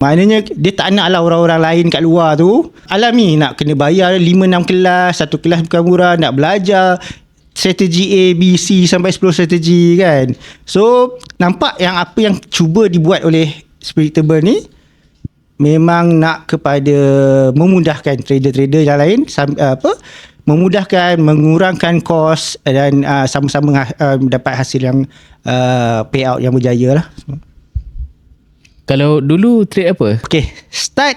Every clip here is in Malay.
Maknanya dia tak nak lah orang-orang lain kat luar tu alami nak kena bayar 5-6 kelas, satu kelas bukan murah, nak belajar strategi A, B, C sampai 10 strategi kan. So nampak yang apa yang cuba dibuat oleh Spiritable ni memang nak kepada memudahkan trader-trader yang lain, memudahkan, mengurangkan kos dan sama-sama dapat hasil yang payout yang berjaya lah. Kalau dulu trade apa? Okay, start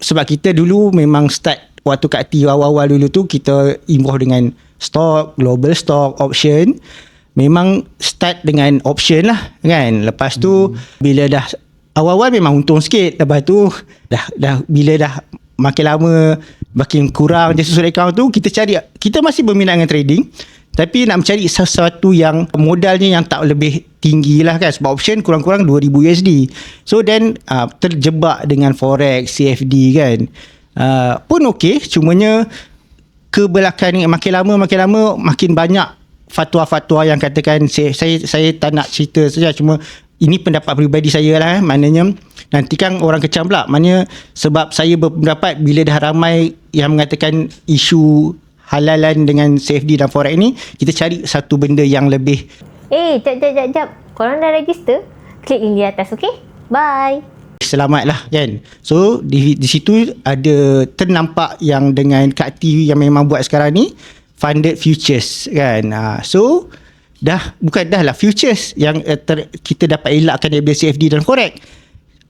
sebab kita dulu memang start waktu kat T awal-awal dulu tu kita involve dengan stock, global stock, option. Memang start dengan option lah kan. Lepas tu bila dah awal-awal memang untung sikit. Lepas tu dah bila dah makin lama makin kurang je susun account tu, kita masih berminat dengan trading. Tapi nak mencari sesuatu yang modalnya yang tak lebih tinggi lah kan. Sebab option kurang-kurang $2,000. So then terjebak dengan forex, CFD kan. Pun okey, cumanya kebelakangan makin lama makin banyak fatwa-fatwa yang katakan saya tak nak cerita saja, cuma ini pendapat peribadi saya lah. Maknanya nanti kan orang kecam pula. Maknanya sebab saya berpendapat bila dah ramai yang mengatakan isu halalan dengan CFD dan forex ni, kita cari satu benda yang lebih. Jap. Korang dah register? Klik link di atas, okay? Bye. Selamat lah kan. So di situ ada ternampak yang dengan Kak T yang memang buat sekarang ni funded futures kan. So dah lah futures yang kita dapat elakkan daripada CFD dan forex.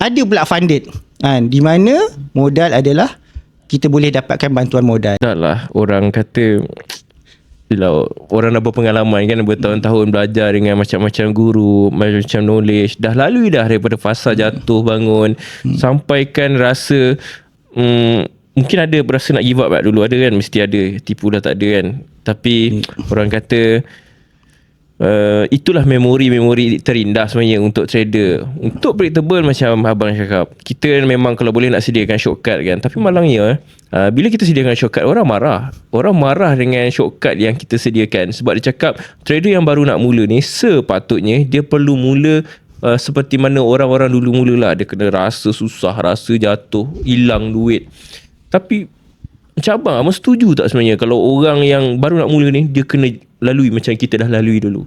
Ada pula funded kan, di mana modal adalah kita boleh dapatkan bantuan modal. Tak lah, orang kata yelah, orang dah berpengalaman kan, bertahun-tahun belajar dengan macam-macam guru, macam-macam knowledge, dah lalui dah daripada fasa jatuh bangun sampai kan rasa mungkin ada berasa nak give up tak dulu, ada kan, mesti ada, tipu dah tak ada kan. Tapi orang kata itulah memori-memori terindah sebenarnya untuk trader. Untuk predictable macam abang cakap, kita memang kalau boleh nak sediakan shortcut kan. Tapi malangnya bila kita sediakan shortcut, orang marah dengan shortcut yang kita sediakan. Sebab dia cakap trader yang baru nak mula ni sepatutnya dia perlu mula seperti mana orang-orang dulu mulalah. Dia kena rasa susah, rasa jatuh, hilang duit. Tapi macam abang setuju tak sebenarnya kalau orang yang baru nak mula ni dia kena lalui macam kita dah lalui dulu?